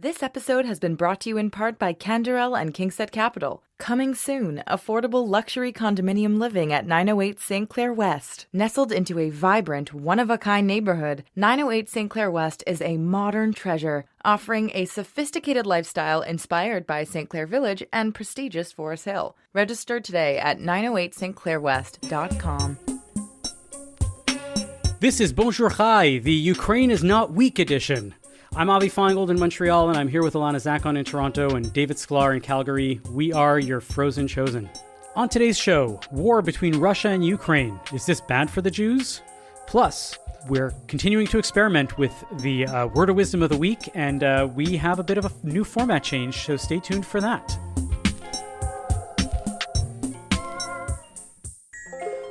This episode has been brought to you in part by Canderel and Kingset Capital. Coming soon, affordable luxury condominium living at 908 St. Clair West. Nestled into a vibrant, one-of-a-kind neighborhood, 908 St. Clair West is a modern treasure, offering a sophisticated lifestyle inspired by St. Clair Village and prestigious Forest Hill. Register today at 908stclairwest.com. This is Bonjour Chai, the Ukraine is not weak edition. I'm Avi Feingold in Montreal, and I'm here with Alana Zakon in Toronto and David Sklar in Calgary. We are your frozen chosen. On today's show, war between Russia and Ukraine. Is this bad for the Jews? Plus, we're continuing to experiment with the word of wisdom of the week, and we have a bit of a new format change, so stay tuned for that.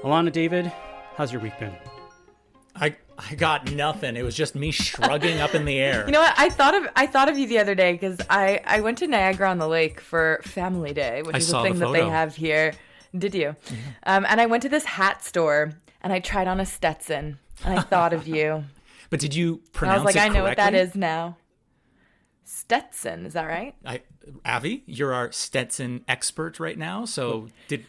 Alana, David, how's your week been? I got nothing. It was just me shrugging up in the air. You know what? I thought of you the other day because I went to Niagara on the Lake for Family Day, which is a thing that they have here. Did you? Mm-hmm. And I went to this hat store and I tried on a Stetson and I thought of you. But did you pronounce it correctly? I was like, I know what that is now. Stetson, is that right? Avi, you're our Stetson expert right now. So it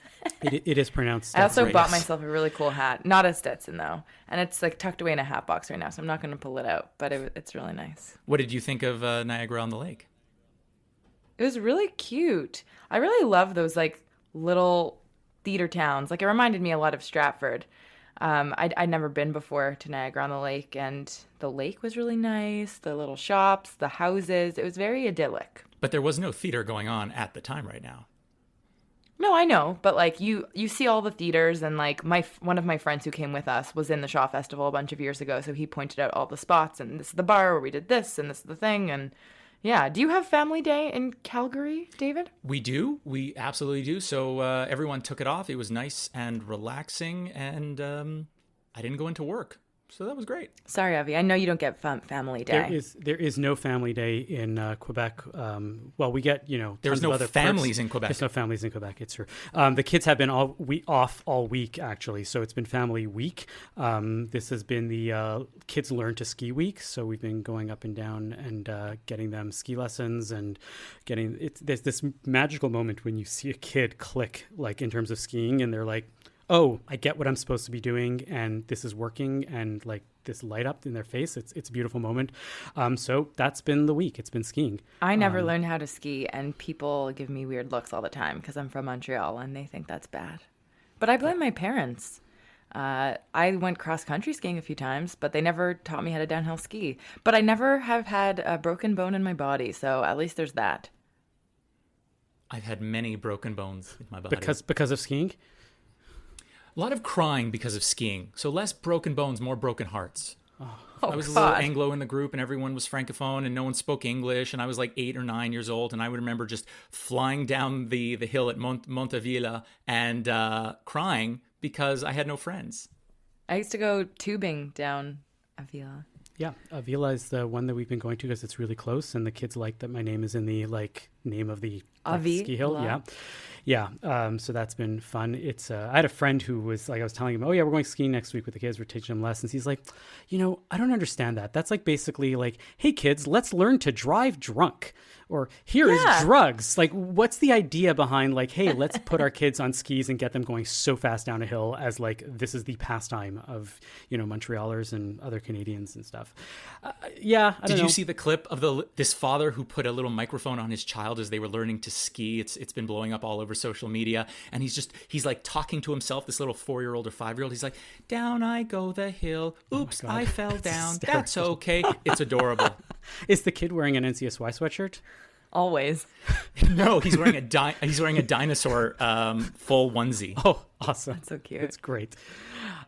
is pronounced Stetson. I also bought myself a really cool hat. Not a Stetson, though. And it's like tucked away in a hat box right now, so I'm not going to pull it out. But it's really nice. What did you think of Niagara on the Lake? It was really cute. I really love those like little theater towns. Like it reminded me a lot of Stratford. I'd never been before to Niagara on the Lake, and the lake was really nice. The little shops, the houses. It was very idyllic. But there was no theater going on at the time right now. No, I know, but like you see all the theaters, and like one of my friends who came with us was in the Shaw Festival a bunch of years ago, so he pointed out all the spots, and this is the bar where we did this, and this is the thing, and yeah. Do you have Family Day in Calgary, David? We do. We absolutely do. So everyone took it off. It was nice and relaxing, and I didn't go into work. So that was great. Sorry, Avi. I know you don't get Family Day. There is no Family Day in Quebec. Well, we get, there's no families in Quebec. There's no families in Quebec. It's true. The kids have been off all week, actually. So it's been Family Week. This has been the Kids Learn to Ski Week. So we've been going up and down and getting them ski lessons and there's this magical moment when you see a kid click, like in terms of skiing, and they're like, oh, I get what I'm supposed to be doing, and this is working, and like this light up in their face. It's a beautiful moment. So that's been the week. It's been skiing. I never learned how to ski, and people give me weird looks all the time because I'm from Montreal, and they think that's bad. But I blame my parents. I went cross-country skiing a few times, but they never taught me how to downhill ski. But I never have had a broken bone in my body, so at least there's that. I've had many broken bones in my body. Because of skiing? A lot of crying because of skiing. So less broken bones, more broken hearts. I was a little Anglo in the group, and everyone was Francophone, and no one spoke English. And I was like 8 or 9 years old, and I would remember just flying down the hill at Montavilla and crying because I had no friends. I used to go tubing down Avila. Yeah, Avila is the one that we've been going to because it's really close, and the kids like that my name is in the name of the ski hill. Yeah. So that's been fun. It's I had a friend who was like, I was telling him, oh yeah, we're going skiing next week with the kids. We're teaching them lessons. He's like, I don't understand that. That's like basically like, hey kids, let's learn to drive drunk, or here is drugs. Like, what's the idea behind like, hey, let's put our kids on skis and get them going so fast down a hill as like this is the pastime of Montrealers and other Canadians and stuff. Did you see the clip of this father who put a little microphone on his child as they were learning to ski? It's been blowing up all over social media, and he's like talking to himself, this little 4-year-old or 5-year-old. He's like, down I go the hill, oops, I fell down, that's okay. It's adorable. Is the kid wearing an NCSY sweatshirt? Always. No, he's wearing a dinosaur full onesie. Oh, awesome. That's so cute. It's great.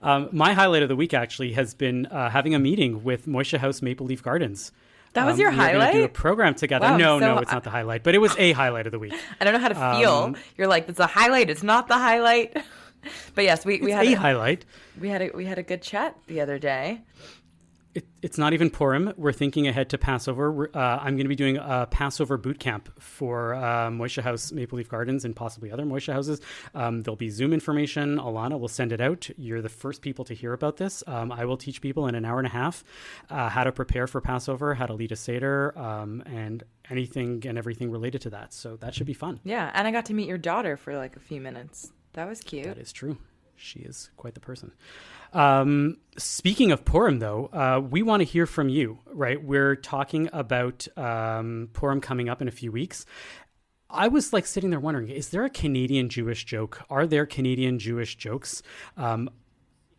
My highlight of the week actually has been having a meeting with Moishe House Maple Leaf Gardens. That was your highlight? We're going to do a program together. Wow, no, it's not the highlight, but it was a highlight of the week. I don't know how to feel. You're like, it's a highlight. It's not the highlight. But yes, we had a highlight. We had a good chat the other day. It's not even Purim. We're thinking ahead to Passover. I'm going to be doing a Passover boot camp for Moishe House Maple Leaf Gardens and possibly other Moishe houses. There'll be Zoom information. Alana will send it out. You're the first people to hear about this. I will teach people in an hour and a half how to prepare for Passover, how to lead a Seder, and anything and everything related to that. So that should be fun. Yeah, and I got to meet your daughter for like a few minutes. That was cute. That is true. She is quite the person. Speaking of Purim, though, we want to hear from you, right? We're talking about Purim coming up in a few weeks. I was like sitting there wondering, is there a Canadian Jewish joke? Are there Canadian Jewish jokes?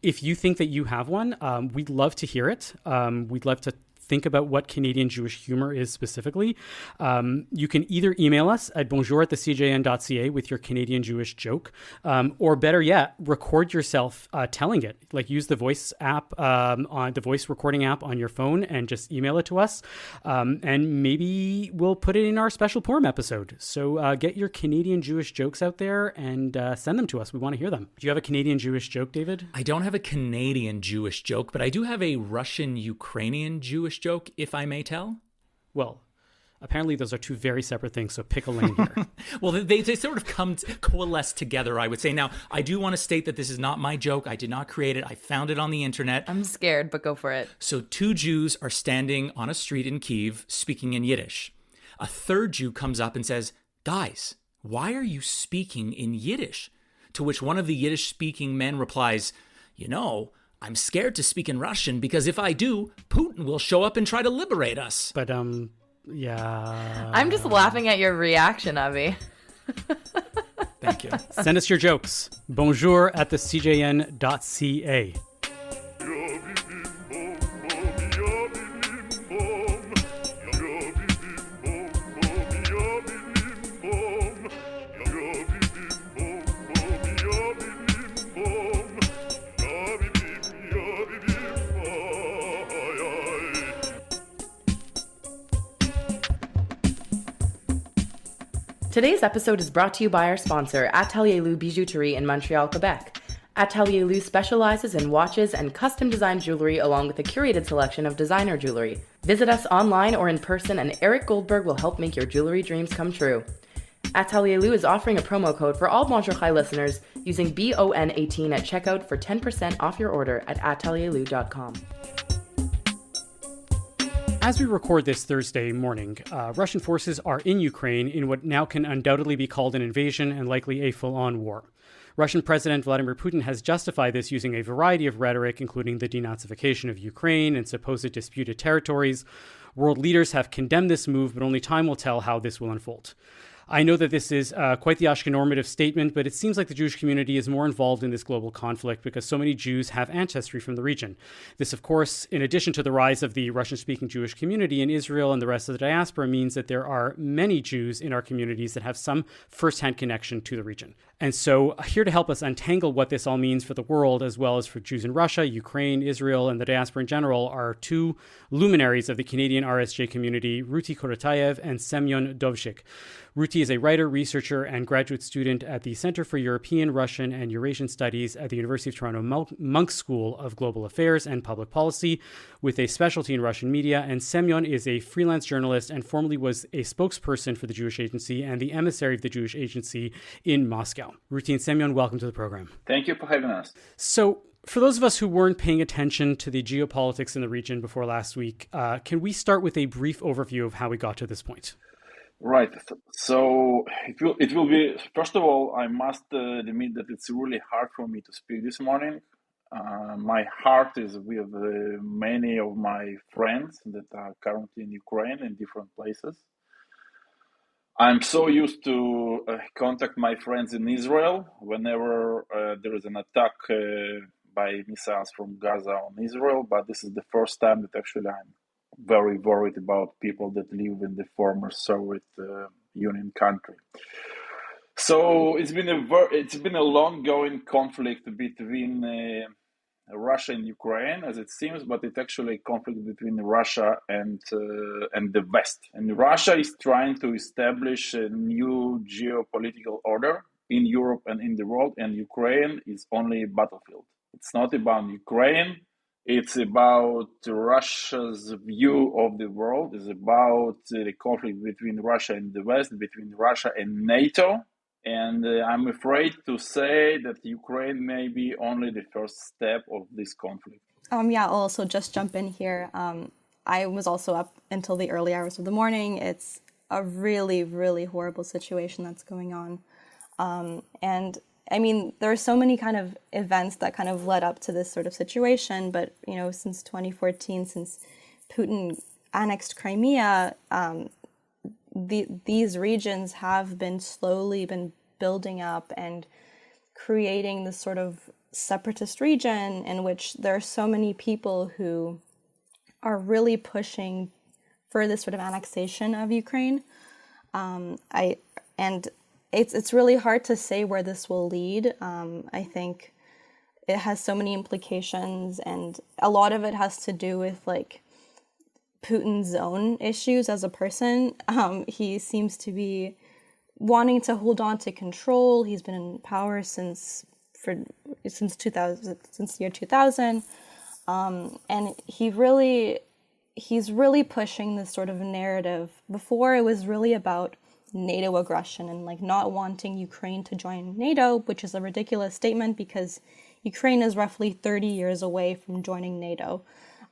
If you think that you have one, we'd love to hear it. We'd love to think about what Canadian Jewish humor is specifically. You can either email us at bonjour@thecjn.ca with your Canadian Jewish joke, or better yet, record yourself telling it. Like use the voice app on the voice recording app on your phone and just email it to us. And maybe we'll put it in our special Purim episode. So get your Canadian Jewish jokes out there and send them to us. We want to hear them. Do you have a Canadian Jewish joke, David? I don't have a Canadian Jewish joke, but I do have a Russian-Ukrainian Jewish joke, if I may tell. Well, apparently those are two very separate things, so pick a lane here. Well, they sort of coalesce together, I would say. Now, I do want to state that this is not my joke. I did not create it. I found it on the internet. I'm scared, but go for it. So 2 Jews are standing on a street in Kyiv speaking in Yiddish. A third Jew comes up and says, "Guys, why are you speaking in Yiddish?" To which one of the Yiddish-speaking men replies, "You know, I'm scared to speak in Russian because if I do, Putin will show up and try to liberate us." But, yeah. I'm just laughing at your reaction, Avi. Thank you. Send us your jokes. bonjour@thecjn.ca. Today's episode is brought to you by our sponsor, Atelier Lou Bijouterie in Montreal, Quebec. Atelier Lou specializes in watches and custom-designed jewelry along with a curated selection of designer jewelry. Visit us online or in person and Eric Goldberg will help make your jewelry dreams come true. Atelier Lou is offering a promo code for all Bonjour Chai listeners using BON18 at checkout for 10% off your order at atelierlou.com. As we record this Thursday morning, Russian forces are in Ukraine in what now can undoubtedly be called an invasion and likely a full-on war. Russian President Vladimir Putin has justified this using a variety of rhetoric, including the denazification of Ukraine and supposed disputed territories. World leaders have condemned this move, but only time will tell how this will unfold. I know that this is quite the Ashkenormative statement, but it seems like the Jewish community is more involved in this global conflict because so many Jews have ancestry from the region. This, of course, in addition to the rise of the Russian-speaking Jewish community in Israel and the rest of the diaspora, means that there are many Jews in our communities that have some firsthand connection to the region. And so here to help us untangle what this all means for the world, as well as for Jews in Russia, Ukraine, Israel, and the diaspora in general, are 2 luminaries of the Canadian RSJ community, Ruti Korotayev and Semyon Dovshik. Ruti is a writer, researcher, and graduate student at the Center for European, Russian, and Eurasian Studies at the University of Toronto Munk School of Global Affairs and Public Policy, with a specialty in Russian media. And Semyon is a freelance journalist and formerly was a spokesperson for the Jewish Agency and the emissary of the Jewish Agency in Moscow. Ruti and Semyon, welcome to the program. Thank you for having us. So, for those of us who weren't paying attention to the geopolitics in the region before last week, can we start with a brief overview of how we got to this point? Right. So it will be, first of all, I must admit that it's really hard for me to speak this morning. My heart is with many of my friends that are currently in Ukraine in different places. I'm so used to contact my friends in Israel whenever there is an attack by missiles from Gaza on Israel, but this is the first time that actually I'm very worried about people that live in the former Soviet Union country. So it's been a long-going conflict between Russia and Ukraine, as it seems, but it's actually a conflict between Russia and the West. And Russia is trying to establish a new geopolitical order in Europe and in the world, and Ukraine is only a battlefield. It's not about Ukraine. It's about Russia's view of the world. It's about the conflict between Russia and the West, between Russia and NATO. And I'm afraid to say that Ukraine may be only the first step of this conflict. Yeah, I'll also just jump in here. I was also up until the early hours of the morning. It's a really, really horrible situation that's going on. And I mean, there are so many kind of events that kind of led up to this sort of situation. But, you know, since 2014, since Putin annexed Crimea, these regions have been slowly been building up and creating this sort of separatist region in which there are so many people who are really pushing for this sort of annexation of Ukraine. It's really hard to say where this will lead. I think it has so many implications, and a lot of it has to do with like Putin's own issues as a person. He seems to be wanting to hold on to control. He's been in power since the year 2000, and he's really pushing this sort of narrative. Before, it was really about NATO aggression and like not wanting Ukraine to join NATO, which is a ridiculous statement because Ukraine is roughly 30 years away from joining NATO.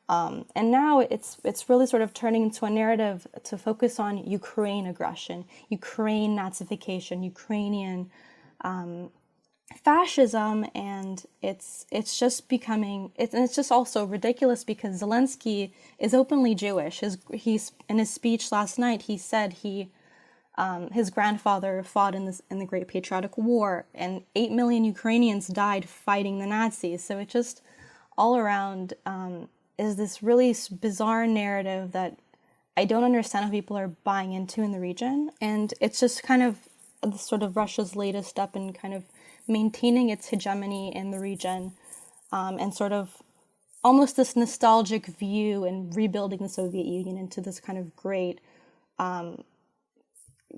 And now it's really sort of turning into a narrative to focus on Ukraine aggression, Ukraine Nazification, Ukrainian fascism, and it's just becoming it's just also ridiculous because Zelensky is openly Jewish. He's in his speech last night, he said his grandfather fought in the Great Patriotic War, and 8 million Ukrainians died fighting the Nazis. So it just all around is this really bizarre narrative that I don't understand how people are buying into in the region. And it's just kind of sort of Russia's latest step in kind of maintaining its hegemony in the region, and sort of almost this nostalgic view and rebuilding the Soviet Union into this kind of great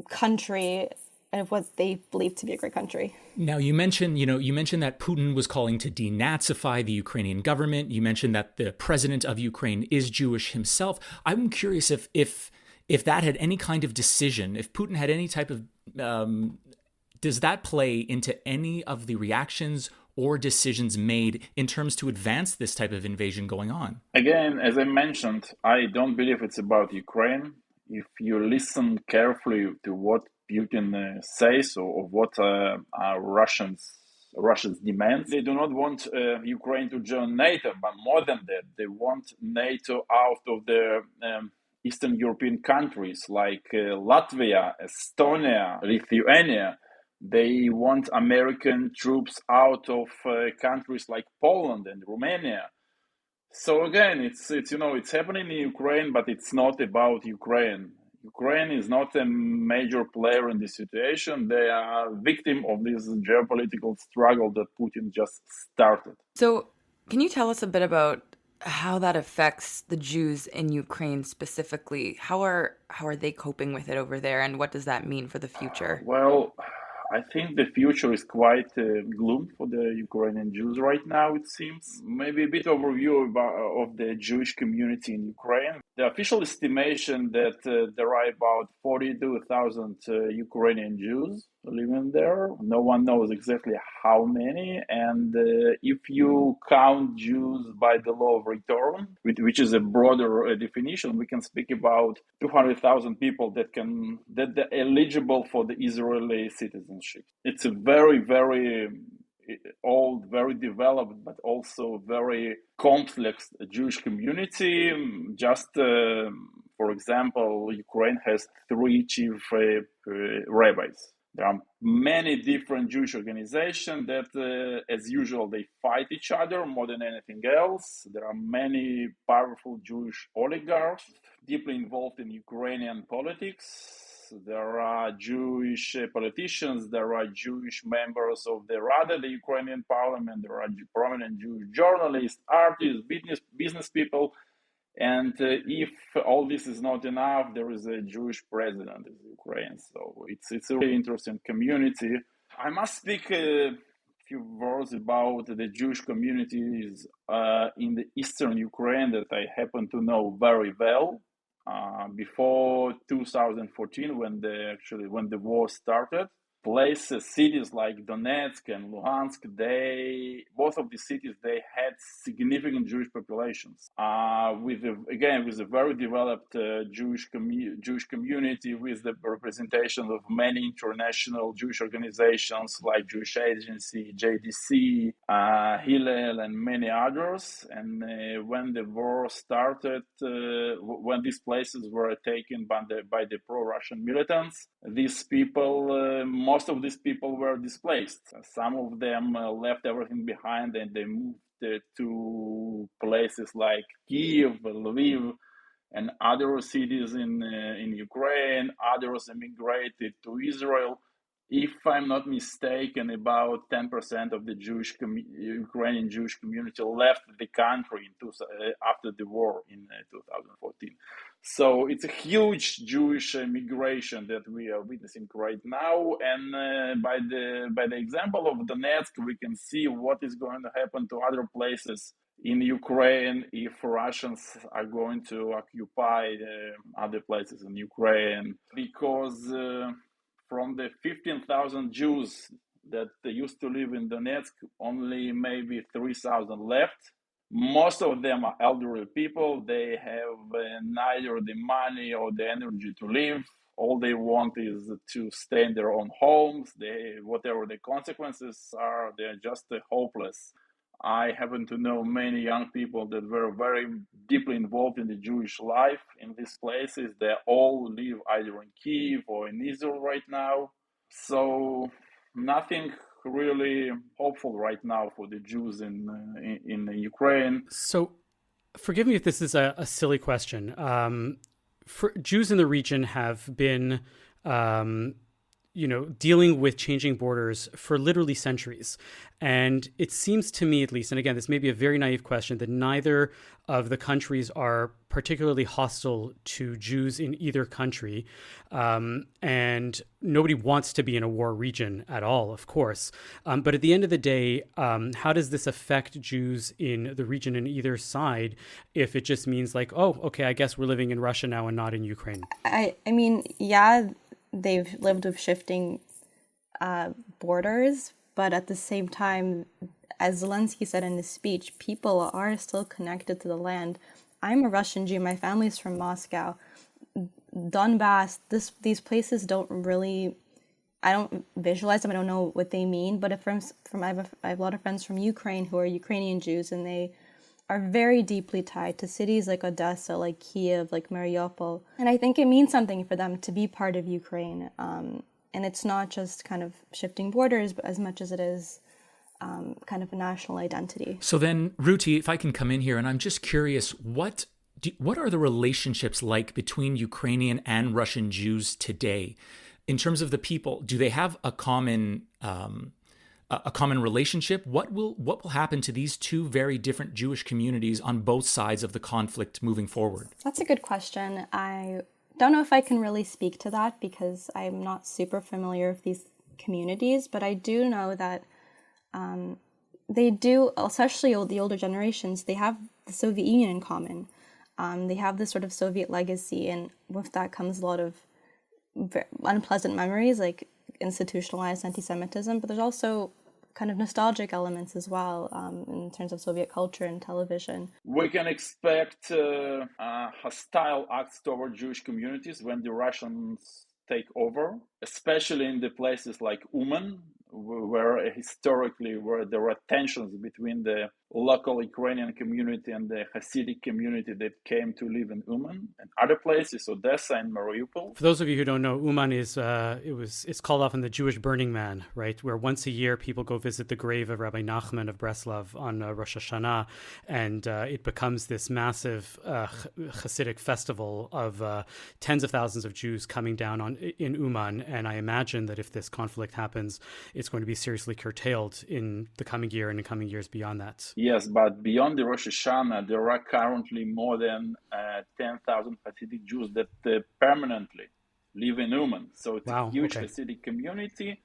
country of what they believe to be a great country. Now, you mentioned that Putin was calling to de-Nazify the Ukrainian government. You mentioned that the president of Ukraine is Jewish himself. I'm curious if that had any kind of decision, if Putin had any type of, does that play into any of the reactions or decisions made in terms to advance this type of invasion going on? Again, as I mentioned, I don't believe it's about Ukraine. If you listen carefully to what Putin says or what Russians demand, they do not want Ukraine to join NATO, but more than that, they want NATO out of the Eastern European countries like Latvia, Estonia, Lithuania. They want American troops out of countries like Poland and Romania. So again, it's happening in Ukraine, but it's not about Ukraine. Ukraine is not a major player in this situation. They are victim of this geopolitical struggle that Putin just started. So, can you tell us a bit about how that affects the Jews in Ukraine specifically? How are they coping with it over there, and what does that mean for the future? Well, I think the future is quite gloom for the Ukrainian Jews right now, it seems. Maybe a bit overview of the Jewish community in Ukraine. The official estimation that there are about 42,000 Ukrainian Jews living there. No one knows exactly how many. And if you count Jews by the law of return, which is a broader definition, we can speak about 200,000 people that are eligible for the Israeli citizenship. It's a very, very old, very developed, but also very complex Jewish community. Just for example, Ukraine has 3 chief rabbis. There are many different Jewish organizations that, as usual, they fight each other more than anything else. There are many powerful Jewish oligarchs deeply involved in Ukrainian politics. There are Jewish politicians. There are Jewish members of the Rada, the Ukrainian parliament. There are prominent Jewish journalists, artists, business people. And if all this is not enough, there is a Jewish president in Ukraine. So it's a really interesting community. I must speak a few words about the Jewish communities in the eastern Ukraine that I happen to know very well. Before 2014, when the war started, cities like Donetsk and Luhansk, both of these cities, they had significant Jewish populations. With a very developed Jewish community, with the representation of many international Jewish organizations like Jewish Agency, JDC, Hillel, and many others. And when the war started, when these places were taken by the pro-Russian militants, most of these people were displaced. Some of them left everything behind and they moved to places like Kiev, Lviv, and other cities in Ukraine. Others emigrated to Israel. If I'm not mistaken, about 10% of the Ukrainian Jewish community left the country after the war in 2014. So it's a huge Jewish migration that we are witnessing right now. And by the example of Donetsk, we can see what is going to happen to other places in Ukraine if Russians are going to occupy other places in Ukraine, because from the 15,000 Jews that used to live in Donetsk, only maybe 3,000 left. Most of them are elderly people. They have neither the money or the energy to live. All they want is to stay in their own homes. Whatever the consequences are, they're just hopeless. I happen to know many young people that were very deeply involved in the Jewish life in these places. They all live either in Kiev or in Israel right now. So nothing really hopeful right now for the Jews in Ukraine. So forgive me if this is a silly question. Jews in the region have been dealing with changing borders for literally centuries. And it seems to me, at least, and again, this may be a very naive question, that neither of the countries are particularly hostile to Jews in either country. And nobody wants to be in a war region at all, of course. But at the end of the day, how does this affect Jews in the region in either side if it just means like, oh, okay, I guess we're living in Russia now and not in Ukraine? I mean, yeah, they've lived with shifting borders, but at the same time, as Zelensky said in his speech, people are still connected to the land. I'm a Russian Jew. My family's from Moscow. Donbass, these places don't really, I don't visualize them. I don't know what they mean. But I have a lot of friends from Ukraine who are Ukrainian Jews, and they are very deeply tied to cities like Odessa, like Kiev, like Mariupol. And I think it means something for them to be part of Ukraine. And it's not just kind of shifting borders, but as much as it is kind of a national identity. So then, Ruti, if I can come in here, and I'm just curious, what are the relationships like between Ukrainian and Russian Jews today? In terms of the people, do they have a common relationship? What will happen to these two very different Jewish communities on both sides of the conflict moving forward? That's a good question. I don't know if I can really speak to that because I'm not super familiar with these communities, but I do know that they do, especially the older generations, they have the Soviet Union in common. They have this sort of Soviet legacy, and with that comes a lot of unpleasant memories, like institutionalized anti-Semitism, but there's also kind of nostalgic elements as well in terms of Soviet culture and television. We can expect hostile acts toward Jewish communities when the Russians take over, especially in the places like Uman, where historically there were tensions between the local Ukrainian community and the Hasidic community that came to live in Uman, and other places, Odessa and Mariupol. For those of you who don't know, Uman is it's called often the Jewish Burning Man, right? Where once a year people go visit the grave of Rabbi Nachman of Breslov on Rosh Hashanah, and it becomes this massive Hasidic festival of tens of thousands of Jews coming down in Uman. And I imagine that if this conflict happens, it's going to be seriously curtailed in the coming year and in coming years beyond that. Yes, but beyond the Rosh Hashanah, there are currently more than 10,000 Hasidic Jews that permanently live in Uman. So it's a huge Hasidic community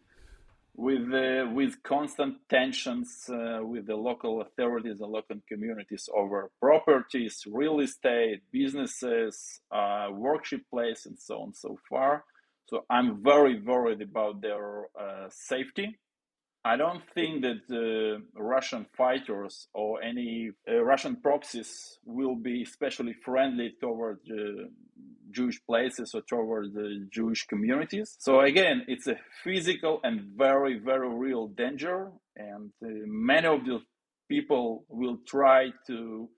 with constant tensions with the local authorities and local communities over properties, real estate, businesses, worship place, and so on so far. So I'm very worried about their safety. I don't think that Russian fighters or any Russian proxies will be especially friendly toward Jewish places or toward the Jewish communities. So again, it's a physical and very, very real danger, and many of the people will try to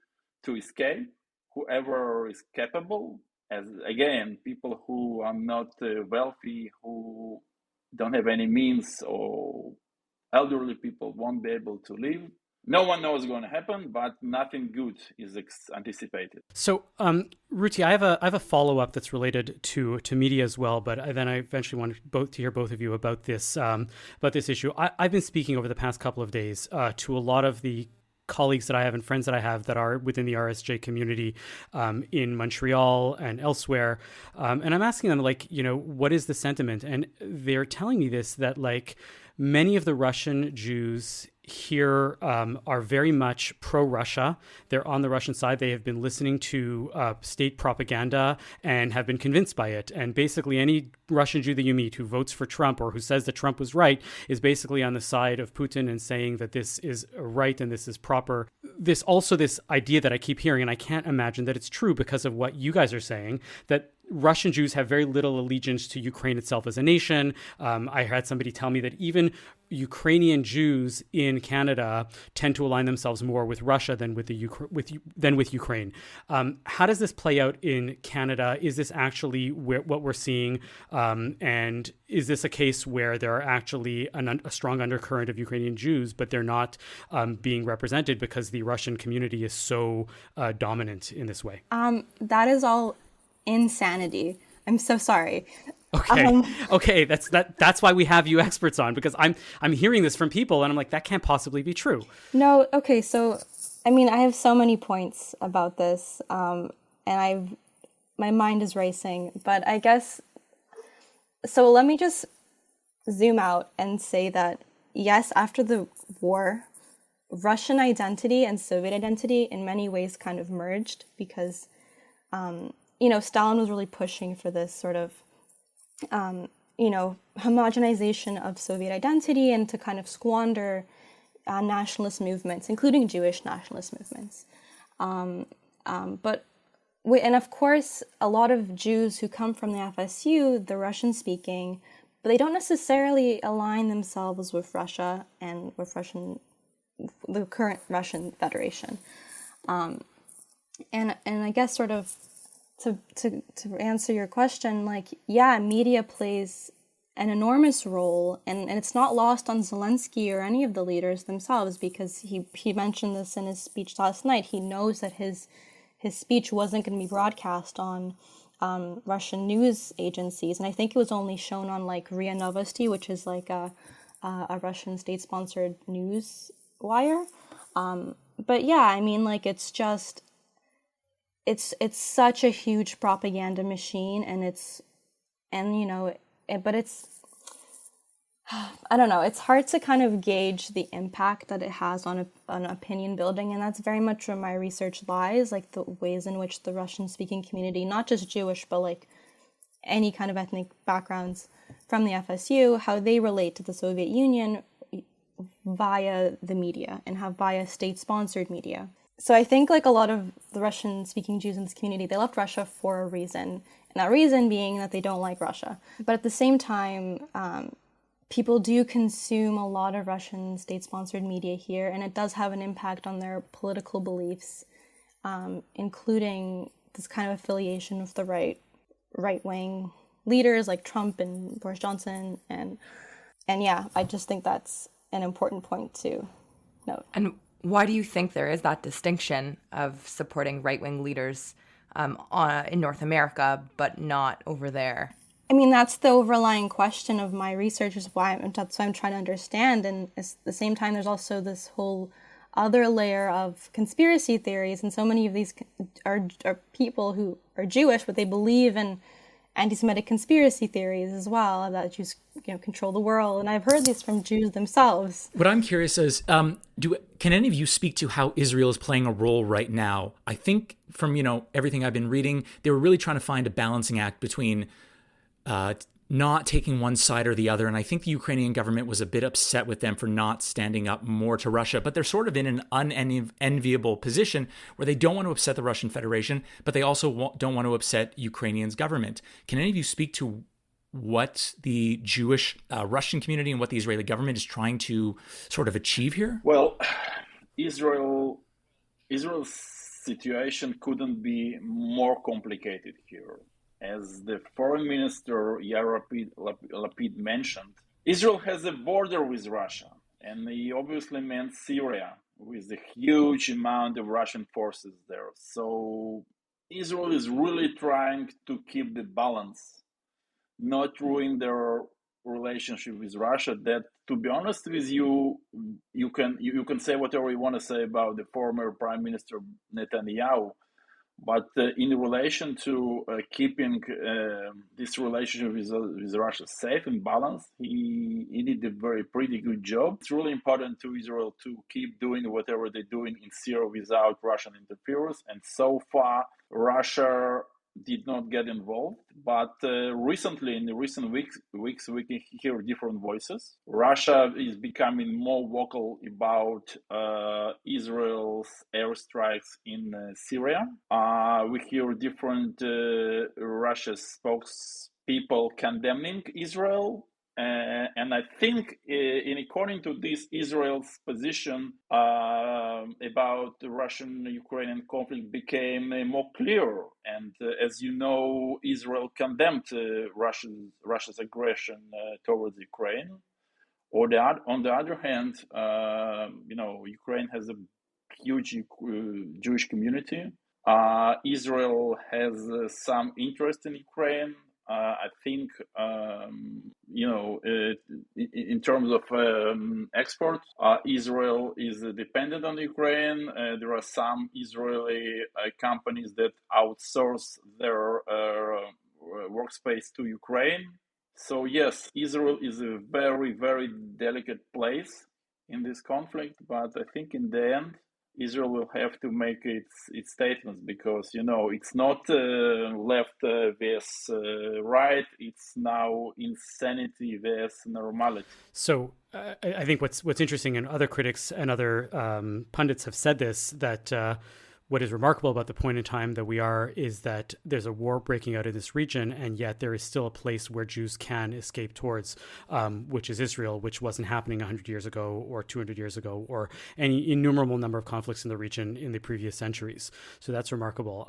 escape. Whoever is capable, as again, people who are not wealthy, who don't have any means, or elderly people won't be able to live. No one knows what's going to happen, but nothing good is anticipated. So, Ruti, I have a follow up that's related to media as well, but then I eventually want to hear both of you about this issue. I've been speaking over the past couple of days to a lot of the colleagues that I have and friends that I have that are within the RSJ community in Montreal and elsewhere. And I'm asking them, like, what is the sentiment? And they're telling me this, that like many of the Russian Jews here are very much pro-Russia. They're on the Russian side. They have been listening to state propaganda and have been convinced by it. And basically any Russian Jew that you meet who votes for Trump or who says that Trump was right is basically on the side of Putin and saying that this is right and this is proper. This idea that I keep hearing, and I can't imagine that it's true because of what you guys are saying, that Russian Jews have very little allegiance to Ukraine itself as a nation. I had somebody tell me that even Ukrainian Jews in Canada tend to align themselves more with Russia than with Ukraine. How does this play out in Canada? Is this actually what we're seeing? And is this a case where there are actually a strong undercurrent of Ukrainian Jews, but they're not being represented because the Russian community is so dominant in this way? That is all insanity. I'm so sorry. Okay. That's why we have you experts on, because I'm hearing this from people and I'm like, that can't possibly be true. No. Okay. So, I mean, I have so many points about this, and my mind is racing, but I guess, so let me just zoom out and say that yes, after the war, Russian identity and Soviet identity in many ways kind of merged because, Stalin was really pushing for this sort of, homogenization of Soviet identity and to kind of squander nationalist movements, including Jewish nationalist movements. And of course, a lot of Jews who come from the FSU, the Russian-speaking, but they don't necessarily align themselves with Russia and with the current Russian Federation. And I guess sort of to answer your question, like, yeah, media plays an enormous role, and it's not lost on Zelensky or any of the leaders themselves, because he mentioned this in his speech last night. He knows that his speech wasn't going to be broadcast on Russian news agencies, and I think it was only shown on like RIA Novosti, which is like a Russian state-sponsored news wire. But yeah, I mean, like, it's just it's such a huge propaganda machine, but it's, I don't know, it's hard to kind of gauge the impact that it has on opinion building, and that's very much where my research lies, like the ways in which the Russian-speaking community, not just Jewish, but like any kind of ethnic backgrounds from the FSU, how they relate to the Soviet Union via the media and via state-sponsored media. So I think like a lot of the Russian-speaking Jews in this community, they left Russia for a reason, and that reason being that they don't like Russia. But at the same time, people do consume a lot of Russian state-sponsored media here, and it does have an impact on their political beliefs, including this kind of affiliation with the right-wing leaders like Trump and Boris Johnson, and yeah, I just think that's an important point to note. And why do you think there is that distinction of supporting right-wing leaders in North America, but not over there? I mean, that's the overlying question of my research, that's why I'm trying to understand. And at the same time, there's also this whole other layer of conspiracy theories. And so many of these are people who are Jewish, but they believe in anti-Semitic conspiracy theories as well, that Jews, control the world. And I've heard this from Jews themselves. What I'm curious is, can any of you speak to how Israel is playing a role right now? I think from, everything I've been reading, they were really trying to find a balancing act between not taking one side or the other. And I think the Ukrainian government was a bit upset with them for not standing up more to Russia. But they're sort of in an unenviable position where they don't want to upset the Russian Federation, but they also don't want to upset Ukrainian's government. Can any of you speak to what the Jewish Russian community and what the Israeli government is trying to sort of achieve here? Well, Israel's situation couldn't be more complicated here. As the foreign minister Yair Lapid mentioned, Israel has a border with Russia, and he obviously meant Syria, with a huge amount of Russian forces there. So Israel is really trying to keep the balance, not ruin their relationship with Russia. That, to be honest with you, you can say whatever you want to say about the former Prime Minister Netanyahu. But in relation to keeping this relationship with Russia safe and balanced, he did a pretty good job. It's really important to Israel to keep doing whatever they're doing in Syria without Russian interference. And so far, Russia did not get involved. But recently, in the recent weeks, we can hear different voices. Russia is becoming more vocal about Israel's airstrikes in Syria. We hear different Russia spokespeople condemning Israel. And I think, according to this, Israel's position about the Russian-Ukrainian conflict became more clear. And as you know, Israel condemned Russia's aggression towards Ukraine. On the other hand, Ukraine has a huge Jewish community. Israel has some interest in Ukraine. I think, in terms of export, Israel is dependent on Ukraine. There are some Israeli companies that outsource their workspace to Ukraine. So yes, Israel is a very, very delicate place in this conflict, but I think in the end, Israel will have to make its statements because, it's not left vs right. It's now insanity vs normality. So I think what's interesting, and other critics and other pundits have said this, that what is remarkable about the point in time that we are is that there's a war breaking out in this region, and yet there is still a place where Jews can escape towards, which is Israel, which wasn't happening 100 years ago or 200 years ago or any innumerable number of conflicts in the region in the previous centuries. So that's remarkable.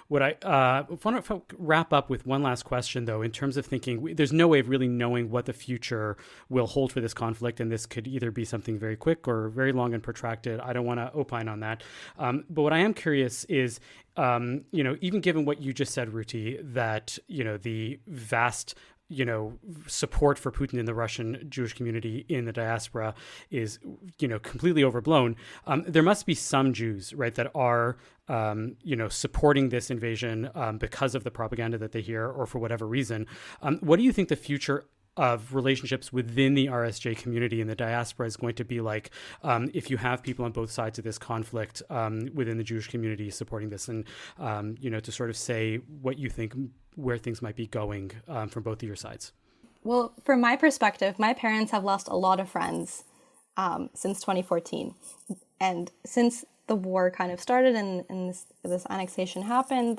What I want to wrap up with one last question, though, in terms of thinking, there's no way of really knowing what the future will hold for this conflict, and this could either be something very quick or very long and protracted. I don't want to opine on that. But what I am curious is, even given what you just said, Ruti, that, the vast, support for Putin in the Russian Jewish community in the diaspora is, completely overblown. There must be some Jews, right, that are, supporting this invasion because of the propaganda that they hear or for whatever reason. What do you think the future of relationships within the RSJ community in the diaspora is going to be like if you have people on both sides of this conflict within the Jewish community supporting this, and to sort of say what you think where things might be going from both of your sides? Well, from my perspective, my parents have lost a lot of friends since 2014, and since the war kind of started and this annexation happened,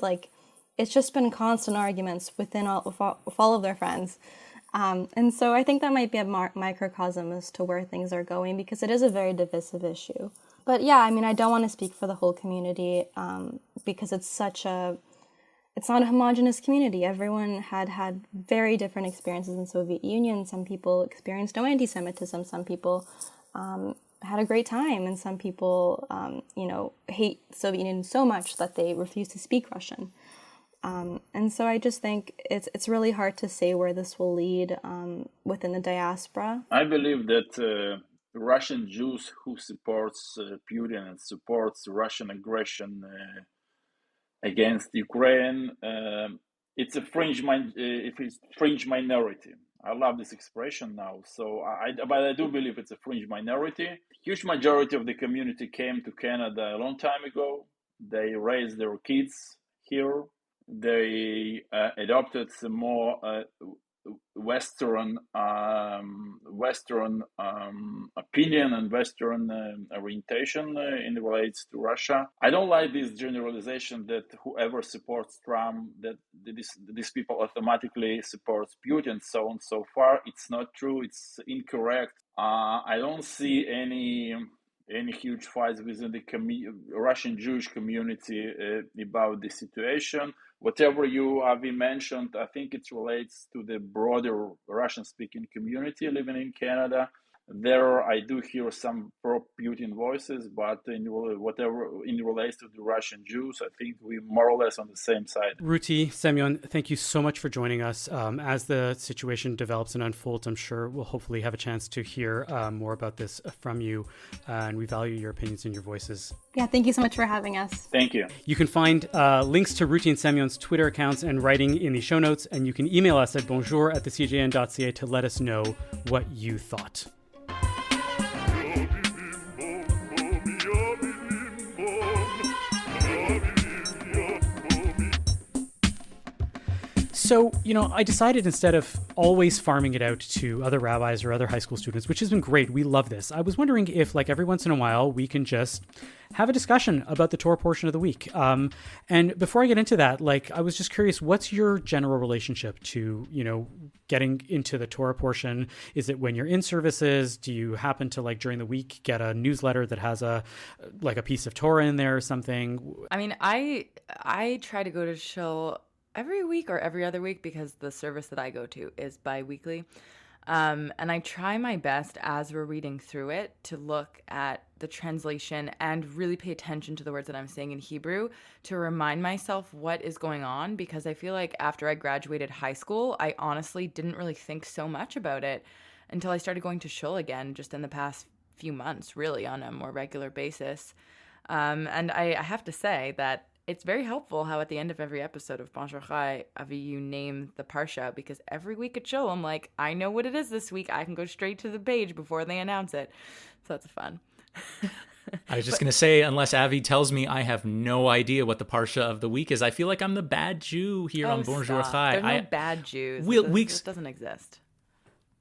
it's just been constant arguments within all of their friends. And so I think that might be a microcosm as to where things are going, because it is a very divisive issue. But yeah, I don't want to speak for the whole community because it's not a homogenous community. Everyone had very different experiences in Soviet Union. Some people experienced no anti-Semitism. Some people had a great time, and some people, hate Soviet Union so much that they refuse to speak Russian. And so I just think it's really hard to say where this will lead within the diaspora. I believe that Russian Jews who supports Putin and supports Russian aggression against Ukraine, it's a fringe minority. I love this expression now. So, but I do believe it's a fringe minority. Huge majority of the community came to Canada a long time ago. They raised their kids here. They adopted some more Western opinion and Western orientation in relates to Russia. I don't like this generalization that whoever supports Trump, that these people automatically supports Putin. So on. So far, it's not true. It's incorrect. I don't see any huge fights within the Russian Jewish community about the situation. Whatever you have mentioned, I think it relates to the broader Russian-speaking community living in Canada. There, I do hear some pro-Putin voices, but in relates to the Russian Jews, I think we're more or less on the same side. Ruti, Semyon, thank you so much for joining us. As the situation develops and unfolds, I'm sure we'll hopefully have a chance to hear more about this from you, and we value your opinions and your voices. Yeah, thank you so much for having us. Thank you. You can find links to Ruti and Semyon's Twitter accounts and writing in the show notes, and you can email us at bonjour@thecjn.ca to let us know what you thought. So, I decided instead of always farming it out to other rabbis or other high school students, which has been great, we love this, I was wondering if, every once in a while, we can just have a discussion about the Torah portion of the week. And before I get into that, I was just curious, what's your general relationship to, getting into the Torah portion? Is it when you're in services? Do you happen to, during the week, get a newsletter that has a piece of Torah in there or something? I mean, I try to go to shul every week or every other week because the service that I go to is bi-weekly. And I try my best as we're reading through it to look at the translation and really pay attention to the words that I'm saying in Hebrew to remind myself what is going on, because I feel like after I graduated high school, I honestly didn't really think so much about it until I started going to shul again just in the past few months, really on a more regular basis. And I have to say that it's very helpful how at the end of every episode of Bonjour Chai, Avi, you name the parsha, because every week at Shul, I'm like, I know what it is this week. I can go straight to the page before they announce it. So that's fun. I was just going to say, unless Avi tells me I have no idea what the parsha of the week is, I feel like I'm the bad Jew here on Bonjour Chai. There are no bad Jews. It doesn't exist.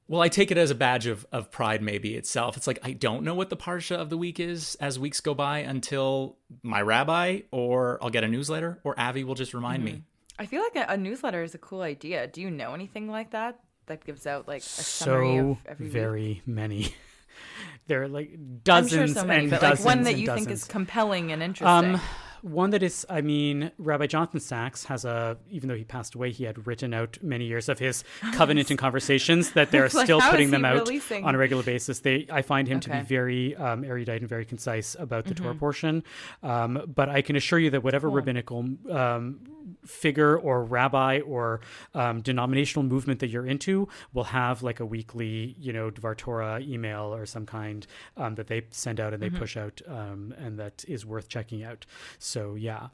Well, I take it as a badge of pride maybe itself. It's like, I don't know what the parsha of the week is as weeks go by until my rabbi, or I'll get a newsletter, or Avi will just remind me. I feel like a newsletter is a cool idea. Do you know anything like that gives out a summary of every week? Very many. There are dozens, I'm sure so many, but dozens, one that you think is compelling and interesting. One that is, Rabbi Jonathan Sachs has even though he passed away, he had written out many years of his covenant and conversations that they're still putting them out on a regular basis. I find him to be very erudite and very concise about the Torah portion. But I can assure you that whatever rabbinical figure or rabbi or denominational movement that you're into will have a weekly, Dvar Torah email or some kind that they send out and they push out, and that is worth checking out. So, yeah.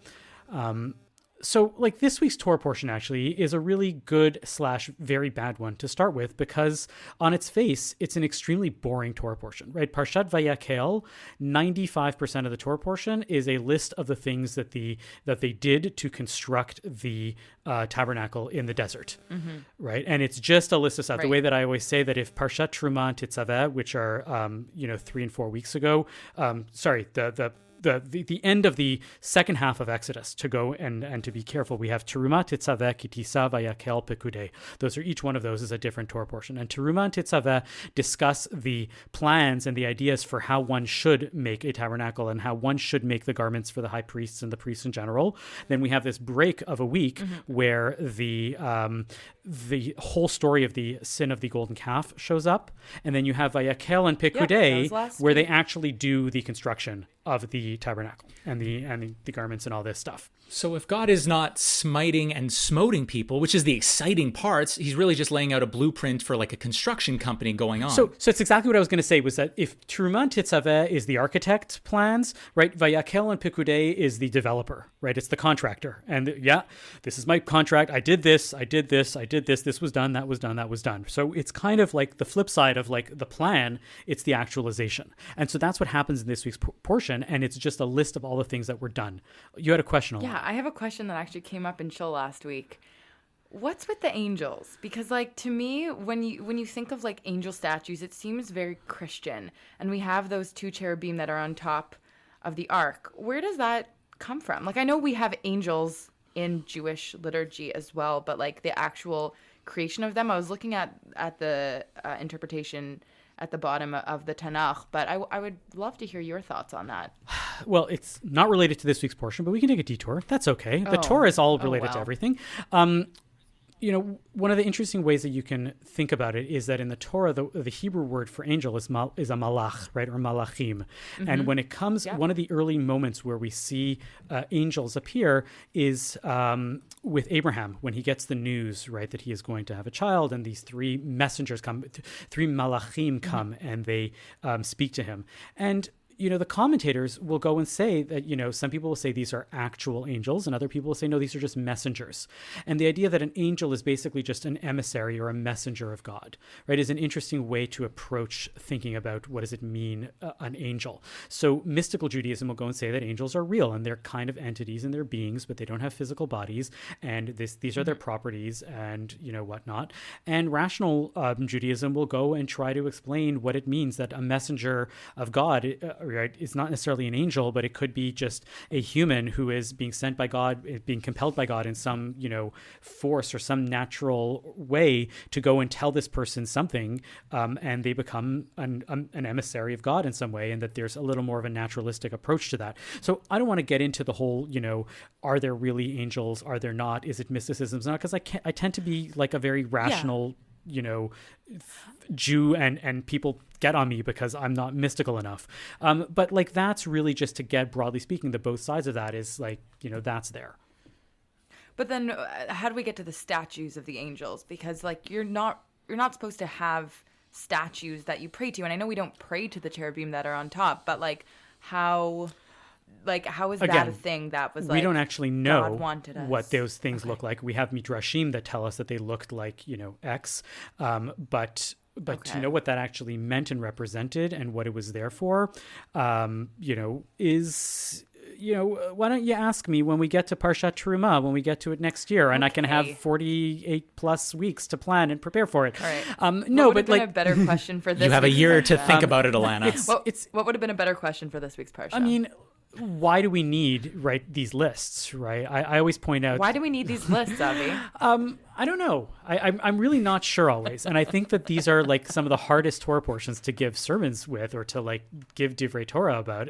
So this week's Torah portion actually is a really good / very bad one to start with, because on its face, it's an extremely boring Torah portion, right? Parshat Vayakhel, 95% of the Torah portion is a list of the things that they did to construct the tabernacle in the desert, right? And it's just a list of stuff. Right. The way that I always say that if Parshat Truma and Tetzaveh, which are 3 and 4 weeks ago, the end of the second half of Exodus, to go and to be careful. We have Teruma, Tetzaveh, Kitisa, Vayakhel, Pekudei. Those are, each one of those is a different Torah portion. And Teruma and Tetzaveh discuss the plans and the ideas for how one should make a tabernacle and how one should make the garments for the high priests and the priests in general. Then we have this break of a week where the whole story of the sin of the golden calf shows up. And then you have Vayakhel and Pekudei, where they actually do the construction of the tabernacle and the garments and all this stuff. So if God is not smiting and smoting people, which is the exciting parts, he's really just laying out a blueprint for like a construction company going on. So it's exactly what I was going to say, was that if Truman Titzaveh is the architect plans, right, Vayakel and Pikudei is the developer, right? It's the contractor. And this is my contract. I did this. This was done. That was done. So it's kind of like the flip side of like the plan. It's the actualization. And so that's what happens in this week's portion. And it's just a list of all the things that were done. You had a question on that. Yeah, I have a question that actually came up in Shul last week. What's with the angels? Because like to me, when you think of like angel statues, it seems very Christian. And we have those two cherubim that are on top of the ark. Where does that come from? Like I know we have angels in Jewish liturgy as well, but like the actual creation of them, I was looking at the interpretation at the bottom of the Tanakh, but I would love to hear your thoughts on that. Well, it's not related to this week's portion, but we can take a detour. That's okay. The Torah is all related to everything. One of the interesting ways that you can think about it is that in the Torah, the Hebrew word for angel is a malach, right, or malachim. Mm-hmm. And when it comes, one of the early moments where we see angels appear is with Abraham, when he gets the news, right, that he is going to have a child, and these three messengers come, three malachim come, and they speak to him. And the commentators will go and say that, some people will say these are actual angels and other people will say, no, these are just messengers. And the idea that an angel is basically just an emissary or a messenger of God, right, is an interesting way to approach thinking about what does it mean, an angel. So mystical Judaism will go and say that angels are real and they're kind of entities and they're beings, but they don't have physical bodies. And these are their properties and, whatnot. And rational Judaism will go and try to explain what it means that a messenger of God, right, it's not necessarily an angel, but it could be just a human who is being sent by God, being compelled by God in some, force or some natural way to go and tell this person something, and they become an emissary of God in some way, and that there's a little more of a naturalistic approach to that. So I don't want to get into the whole, are there really angels? Are there not? Is it mysticism? Not, because I tend to be like a very rational Jew, and people get on me because I'm not mystical enough. But like, that's really just to get, broadly speaking, that both sides of that is like, that's there. But then how do we get to the statues of the angels? Because like, you're not supposed to have statues that you pray to. And I know we don't pray to the cherubim that are on top, but like how is that a thing that was like, we don't actually know God wanted us? What those things look like. We have midrashim that tell us that they looked like, X, but to know what that actually meant and represented and what it was there for, is, why don't you ask me when we get to Parshat Terumah, when we get to it next year, and I can have 48 plus weeks to plan and prepare for it. All right. No, but like a better question for this. You have a year to think about it, Alana. What would have been a better question for this week's Parsha? I mean, why do we need, right, these lists, right? I always point out... Why do we need these lists, Avi? I don't know. I'm really not sure always. And I think that these are like some of the hardest Torah portions to give sermons with, or to like give Divrei Torah about,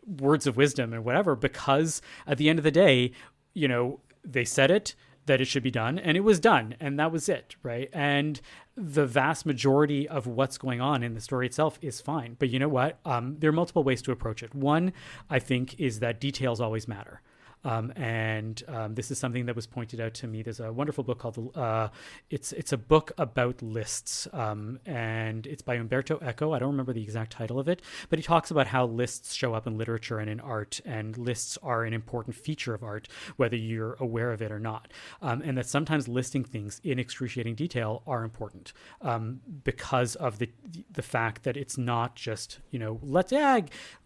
words of wisdom and whatever, because at the end of the day, they said it, that it should be done, and it was done, and that was it, right? And the vast majority of what's going on in the story itself is fine. But you know what? There are multiple ways to approach it. One, I think, is that details always matter. This is something that was pointed out to me. There's a wonderful book called it's a book about lists, and it's by Umberto Eco. I don't remember the exact title of it, but he talks about how lists show up in literature and in art, and lists are an important feature of art, whether you're aware of it or not, and that sometimes listing things in excruciating detail are important, because of the fact that it's not just let's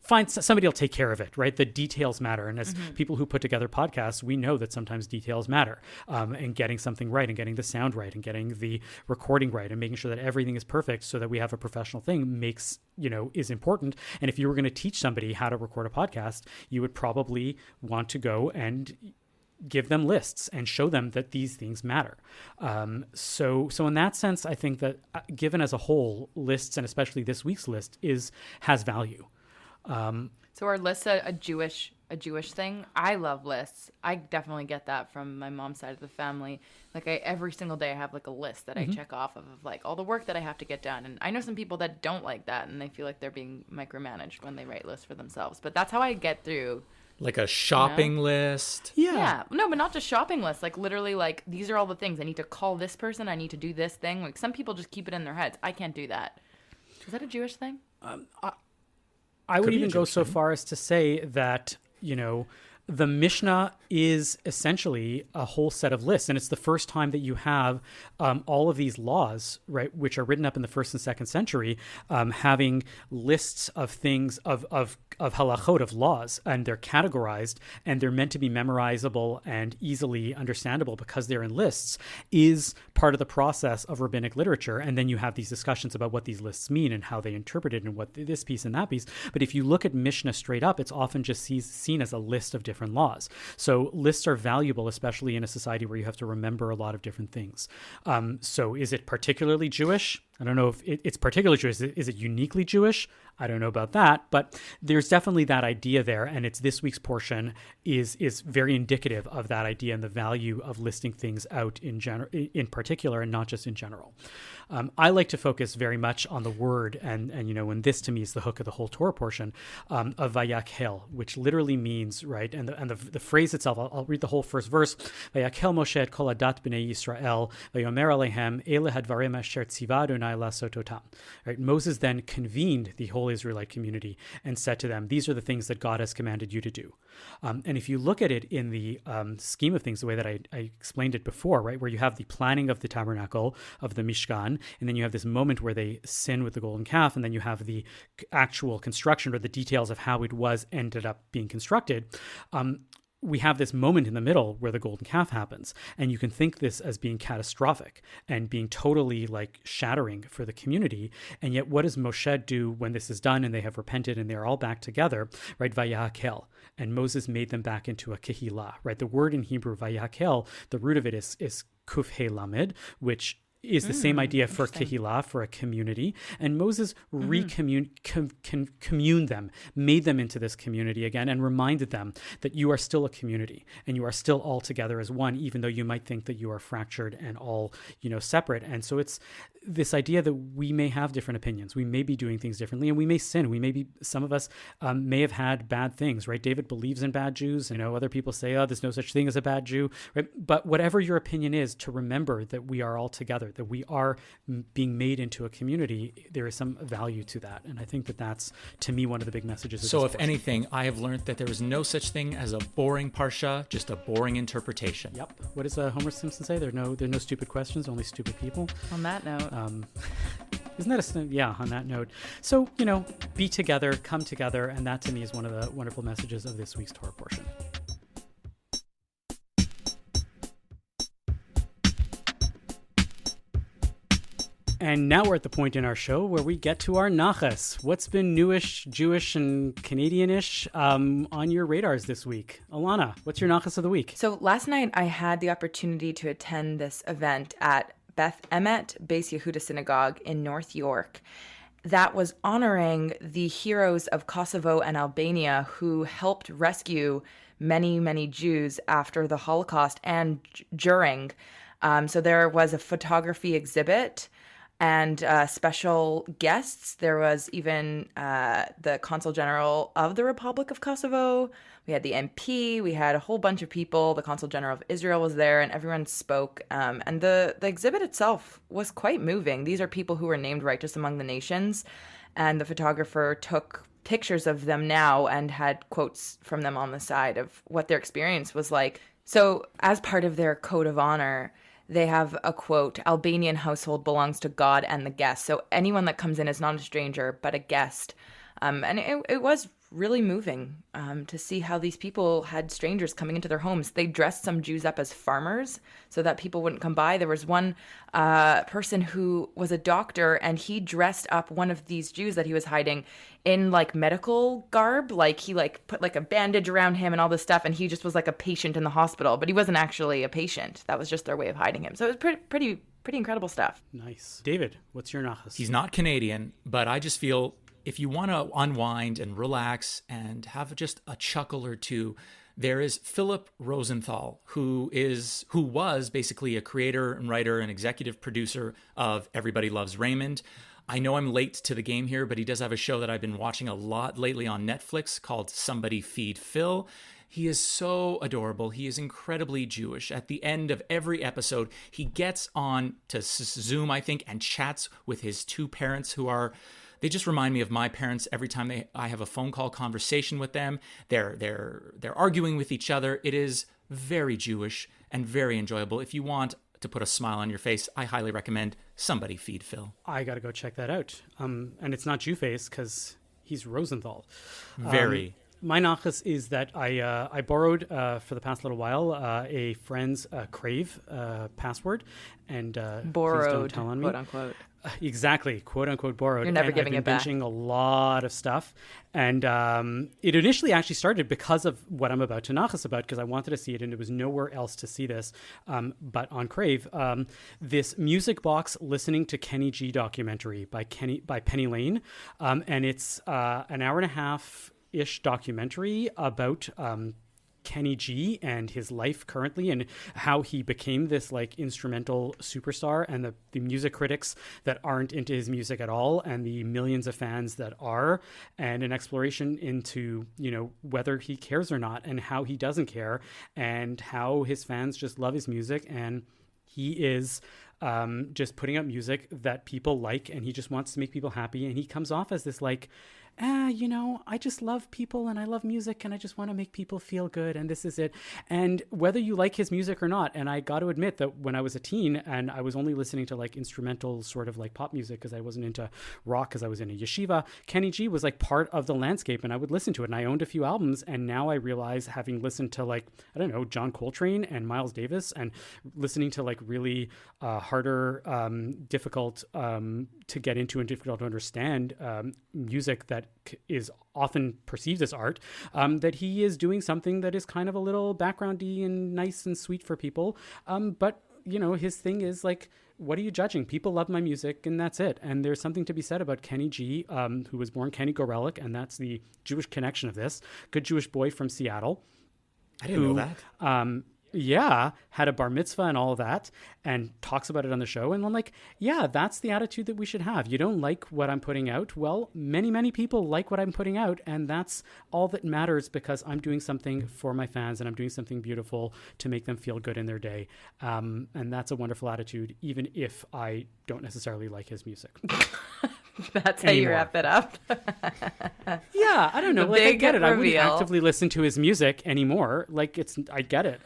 find somebody will take care of it, right? The details matter, and as people who put together podcasts, we know that sometimes details matter, and getting something right, and getting the sound right, and getting the recording right, and making sure that everything is perfect so that we have a professional thing is important. And if you were going to teach somebody how to record a podcast, you would probably want to go and give them lists and show them that these things matter. So in that sense, I think that given as a whole, lists, and especially this week's list, has value. So are lists a Jewish a Jewish thing. I love lists. I definitely get that from my mom's side of the family. Like every single day I have like a list that I check off of like all the work that I have to get done. And I know some people that don't like that and they feel like they're being micromanaged when they write lists for themselves. But that's how I get through. Like a shopping list. Yeah. No, but not just shopping lists. Like literally like these are all the things. I need to call this person. I need to do this thing. Like some people just keep it in their heads. I can't do that. Is that a Jewish thing? I would even go so far as to say that, the Mishnah is essentially a whole set of lists. And it's the first time that you have all of these laws, right, which are written up in the 1st and 2nd century, having lists of things, of halachot, of laws, and they're categorized, and they're meant to be memorizable and easily understandable because they're in lists, is part of the process of rabbinic literature. And then you have these discussions about what these lists mean and how they interpret it and what this piece and that piece. But if you look at Mishnah straight up, it's often just seen as a list of different laws. So lists are valuable, especially in a society where you have to remember a lot of different things. So is it particularly Jewish? I don't know if it's particularly Jewish. Is it uniquely Jewish? I don't know about that, but there's definitely that idea there, and it's this week's portion is very indicative of that idea and the value of listing things out in particular, and not just in general. I like to focus very much on the word, and and this to me is the hook of the whole Torah portion of Vayakhel, which literally means, right, and the phrase itself. I'll read the whole first verse. Vayakhel Moshe et kol adat b'nei Yisrael vayomer alehem ele hadvarim asher tziva Adonai lasot otam. Right, Moses then convened the whole Israelite community and said to them, "These are the things that God has commanded you to do." And if you look at it in the scheme of things, the way that I explained it before, right, where you have the planning of the tabernacle, of the Mishkan, and then you have this moment where they sin with the golden calf, and then you have the actual construction or the details of how it ended up being constructed. We have this moment in the middle where the golden calf happens, and you can think this as being catastrophic and being totally like shattering for the community. And yet what does Moshe do when this is done and they have repented and they're all back together, right? Vayahakel. And Moses made them back into a kehillah, right? The word in Hebrew, Vayahakel, the root of it is kuf he lamed, which is the same idea for kehillah, for a community. And Moses communed them, made them into this community again, and reminded them that you are still a community and you are still all together as one, even though you might think that you are fractured and all, separate. And so it's this idea that we may have different opinions. We may be doing things differently, and we may sin. Some of us may have had bad things, right? David believes in bad Jews. Other people say, oh, there's no such thing as a bad Jew, right? But whatever your opinion is, to remember that we are all together, that we are being made into a community, there is some value to that. And I think that that's, to me, one of the big messages of So this if portion. anything, I have learned that there is no such thing as a boring parsha, just a boring interpretation. Yep. What does Homer Simpson say? There are no stupid questions, only stupid people. On that note. Isn't that on that note. So, be together, come together, and that to me is one of the wonderful messages of this week's Torah portion. And now we're at the point in our show where we get to our nachas. What's been newish, Jewish, and Canadianish on your radars this week? Alana, what's your nachas of the week? So last night I had the opportunity to attend this event at Beth Emet Beis Yehuda Synagogue in North York that was honoring the heroes of Kosovo and Albania who helped rescue many, many Jews after the Holocaust and during. So there was a photography exhibit and special guests. There was even the Consul General of the Republic of Kosovo. We had the MP. We had a whole bunch of people. The Consul General of Israel was there, and everyone spoke. And the exhibit itself was quite moving. These are people who were named Righteous Among the Nations, and the photographer took pictures of them now and had quotes from them on the side of what their experience was like. So as part of their code of honor, they have a quote, Albanian household belongs to God and the guest. So anyone that comes in is not a stranger, but a guest. And it was really moving to see how these people had strangers coming into their homes. They dressed some Jews up as farmers so that people wouldn't come by. There was one person who was a doctor, and he dressed up one of these Jews that he was hiding in like medical garb. Like he put like a bandage around him and all this stuff, and he just was like a patient in the hospital, but he wasn't actually a patient. That was just their way of hiding him. So it was pretty incredible stuff. Nice. David, what's your nachas? He's not Canadian, but I just feel if you want to unwind and relax and have just a chuckle or two, there is Philip Rosenthal, who was basically a creator and writer and executive producer of Everybody Loves Raymond. I know I'm late to the game here, but he does have a show that I've been watching a lot lately on Netflix called Somebody Feed Phil. He is so adorable. He is incredibly Jewish. At the end of every episode, he gets on to Zoom, I think, and chats with his two parents they just remind me of my parents every time I have a phone call conversation with them. They're arguing with each other. It is very Jewish and very enjoyable. If you want to put a smile on your face, I highly recommend Somebody Feed Phil. I got to go check that out. And it's not Jew-face because he's Rosenthal. Very. My nachas is that I borrowed for the past little while a friend's Crave password, and borrowed, please don't tell on me. Quote unquote. Exactly, quote unquote borrowed. You're never giving it back. I've been binging a lot of stuff, and it initially actually started because of what I'm about to nachas about, because I wanted to see it, and there was nowhere else to see this, but on Crave, this music box listening to Kenny G documentary by Penny Lane, and it's an hour and a half ish documentary about Kenny G and his life currently, and how he became this like instrumental superstar, and the music critics that aren't into his music at all, and the millions of fans that are, and an exploration into, you know, whether he cares or not, and how he doesn't care, and how his fans just love his music, and he is just putting out music that people like, and he just wants to make people happy, and he comes off as this like, you know, I just love people and I love music and I just want to make people feel good and this is it. And whether you like his music or not, and I got to admit that when I was a teen and I was only listening to like instrumental sort of like pop music because I wasn't into rock because I was in a yeshiva, Kenny G was like part of the landscape, and I would listen to it, and I owned a few albums, and now I realize, having listened to like, I don't know, John Coltrane and Miles Davis, and listening to like really harder, difficult to get into and difficult to understand music that is often perceived as art, that he is doing something that is kind of a little backgroundy and nice and sweet for people. But, you know, his thing is like, what are you judging? People love my music and that's it. And there's something to be said about Kenny G, who was born Kenny Gorelik, and that's the Jewish connection of this. Good Jewish boy from Seattle. I didn't know that. Yeah, had a bar mitzvah and all of that, and talks about it on the show. And I'm like, yeah, that's the attitude that we should have. You don't like what I'm putting out? Well, many, many people like what I'm putting out, and that's all that matters, because I'm doing something for my fans, and I'm doing something beautiful to make them feel good in their day. And that's a wonderful attitude, even if I don't necessarily like his music. That's how you wrap it up. Yeah, I don't know. Like, I get it. Reveal. I wouldn't actively listen to his music anymore. Like, I get it.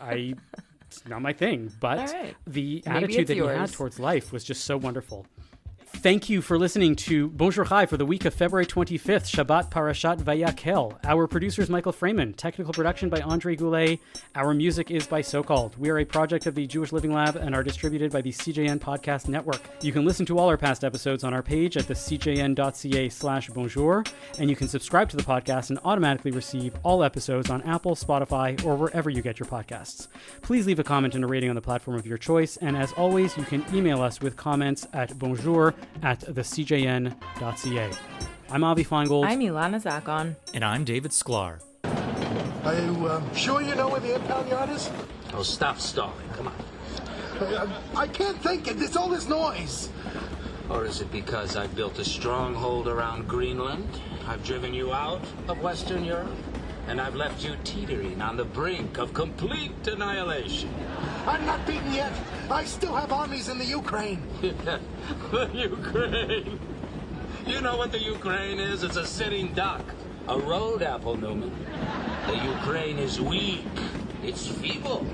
It's not my thing. But the attitude that he had towards life was just so wonderful. Thank you for listening to Bonjour Chai for the week of February 25th, Shabbat Parashat Vayakhel. Our producer is Michael Freeman. Technical production by Andre Goulet. Our music is by So-Called. We are a project of the Jewish Living Lab and are distributed by the CJN Podcast Network. You can listen to all our past episodes on our page at thecjn.ca/bonjour, and you can subscribe to the podcast and automatically receive all episodes on Apple, Spotify, or wherever you get your podcasts. Please leave a comment and a rating on the platform of your choice, and as always, you can email us with comments at bonjour@thecjn.ca. I'm Avi Feingold. I'm Ilana Zakon. And I'm David Sklar. Are you sure you know where the impound yard is? Oh, stop stalling. Come on. I can't think. There's all this noise. Or is it because I've built a stronghold around Greenland? I've driven you out of Western Europe? And I've left you teetering on the brink of complete annihilation. I'm not beaten yet. I still have armies in the Ukraine. The Ukraine. You know what the Ukraine is? It's a sitting duck. A road apple, Newman. The Ukraine is weak. It's feeble.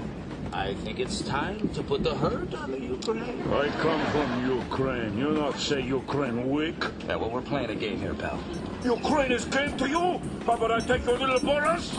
I think it's time to put the hurt on the Ukraine. I come from Ukraine. You not say Ukraine weak. Yeah, well, we're playing a game here, pal. Ukraine is game to you? How about I take your little bonus?